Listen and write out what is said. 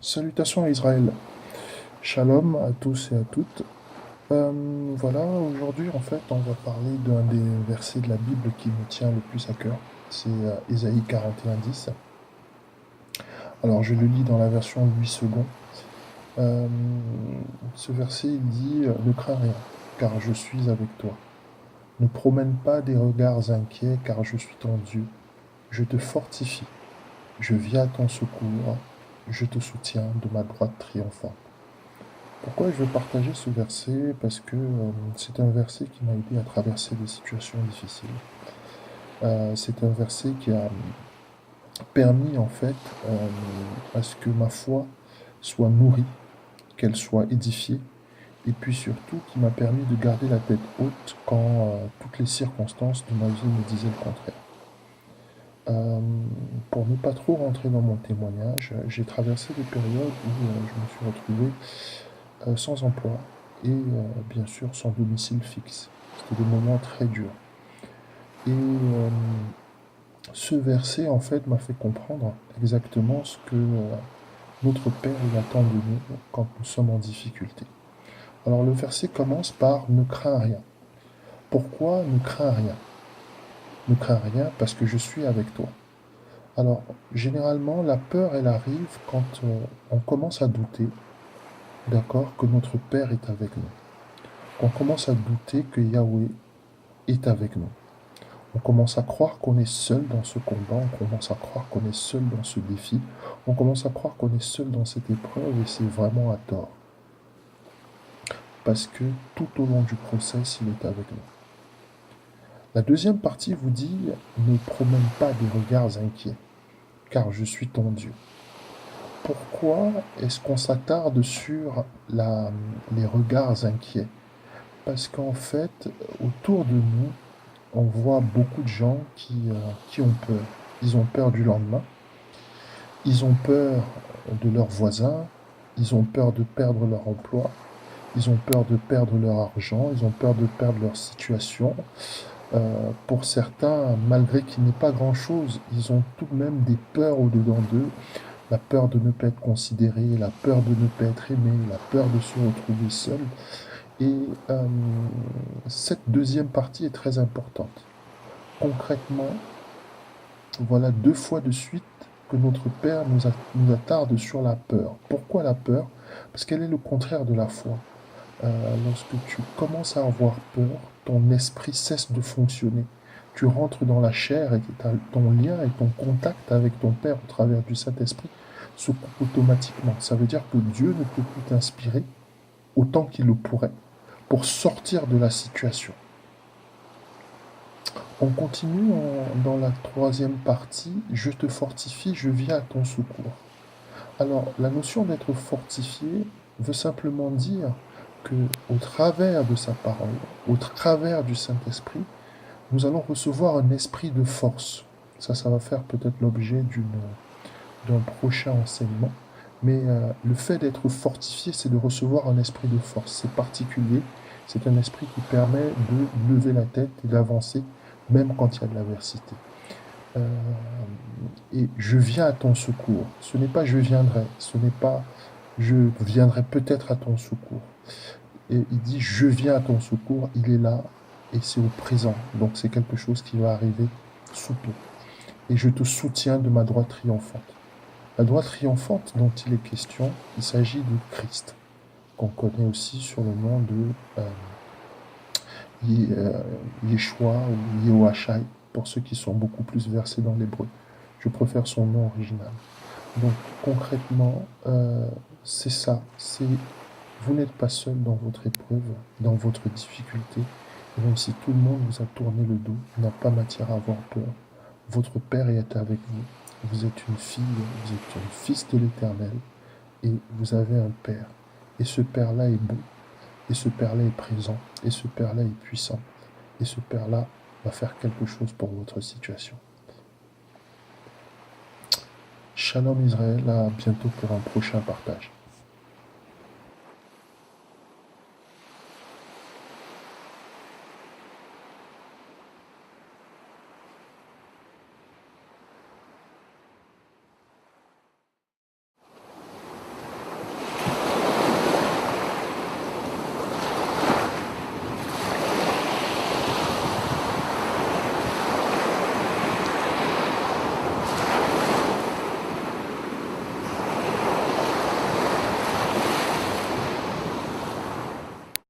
Salutations à Israël. Shalom à tous et à toutes. Voilà, aujourd'hui en fait on va parler d'un des versets de la Bible qui me tient le plus à cœur. C'est Ésaïe 41:10. Alors je le lis dans la version 8 secondes. Euh, Ce verset il dit Ne crains rien, car je suis avec toi. Ne promène pas des regards inquiets, car je suis ton Dieu. Je te fortifie, je viens à ton secours, je te soutiens de ma droite triomphante. Pourquoi je veux partager ce verset? Parce que c'est un verset qui m'a aidé à traverser des situations difficiles. C'est un verset qui a permis en fait à ce que ma foi soit nourrie, qu'elle soit édifiée, et puis surtout qui m'a permis de garder la tête haute quand toutes les circonstances de ma vie me disaient le contraire. Euh, pour ne pas trop rentrer dans mon témoignage, j'ai traversé des périodes où je me suis retrouvé sans emploi et bien sûr sans domicile fixe. C'était des moments très durs. Et ce verset en fait m'a fait comprendre exactement ce que notre Père il attend de nous quand nous sommes en difficulté. Alors le verset commence par ne crains rien. Pourquoi ne crains rien? Ne crains rien parce que je suis avec toi. Alors généralement la peur elle arrive quand on commence à douter, d'accord, que notre Père est avec nous. On commence à douter que Yahweh est avec nous. On commence à croire qu'on est seul dans ce combat, on commence à croire qu'on est seul dans ce défi, on commence à croire qu'on est seul dans cette épreuve et c'est vraiment à tort. Parce que tout au long du process, il est avec nous. La deuxième partie vous dit ne promène pas des regards inquiets, car je suis ton Dieu. Pourquoi est-ce qu'on s'attarde sur les regards inquiets? Parce qu'en fait, autour de nous, on voit beaucoup de gens qui ont peur. Ils ont peur du lendemain, ils ont peur de leurs voisins, ils ont peur de perdre leur emploi, ils ont peur de perdre leur argent, ils ont peur de perdre leur situation. Pour certains, malgré qu'il n'y ait pas grand-chose, ils ont tout de même des peurs au-dedans d'eux. La peur de ne pas être considéré, la peur de ne pas être aimé, la peur de se retrouver seul. Et cette deuxième partie est très importante. Concrètement, voilà 2 fois de suite que notre Père nous attarde sur la peur. Pourquoi la peur? Parce qu'elle est le contraire de la foi. Lorsque tu commences à avoir peur, ton esprit cesse de fonctionner. Tu rentres dans la chair et ton lien et ton contact avec ton Père au travers du Saint-Esprit se coupe automatiquement. Ça veut dire que Dieu ne peut plus t'inspirer autant qu'il le pourrait pour sortir de la situation. On continue dans la troisième partie. Je te fortifie, je viens à ton secours. Alors, la notion d'être fortifié veut simplement dire que, au travers de sa parole, au travers du Saint-Esprit, nous allons recevoir un esprit de force. Ça va faire peut-être l'objet d'un prochain enseignement. Mais le fait d'être fortifié, c'est de recevoir un esprit de force. C'est particulier. C'est un esprit qui permet de lever la tête et d'avancer, même quand il y a de l'adversité. Et je viens à ton secours. Ce n'est pas je viendrai, ce n'est pas je viendrai peut-être à ton secours. Et il dit je viens à ton secours, il est là et c'est au présent. Donc c'est quelque chose qui va arriver sous peu. Et je te soutiens de ma droite triomphante. La droite triomphante dont il est question, il s'agit de Christ, qu'on connaît aussi sur le nom de Yeshua ou Yehoashai, pour ceux qui sont beaucoup plus versés dans l'hébreu. Je préfère son nom original. Donc concrètement, c'est ça. Vous n'êtes pas seul dans votre épreuve, dans votre difficulté. Et même si tout le monde vous a tourné le dos, il n'a pas matière à avoir peur. Votre Père est avec vous. Vous êtes une fille, vous êtes un fils de l'Éternel. Et vous avez un Père. Et ce Père-là est bon. Et ce Père-là est présent. Et ce Père-là est puissant. Et ce Père-là va faire quelque chose pour votre situation. Shalom Israël, à bientôt pour un prochain partage.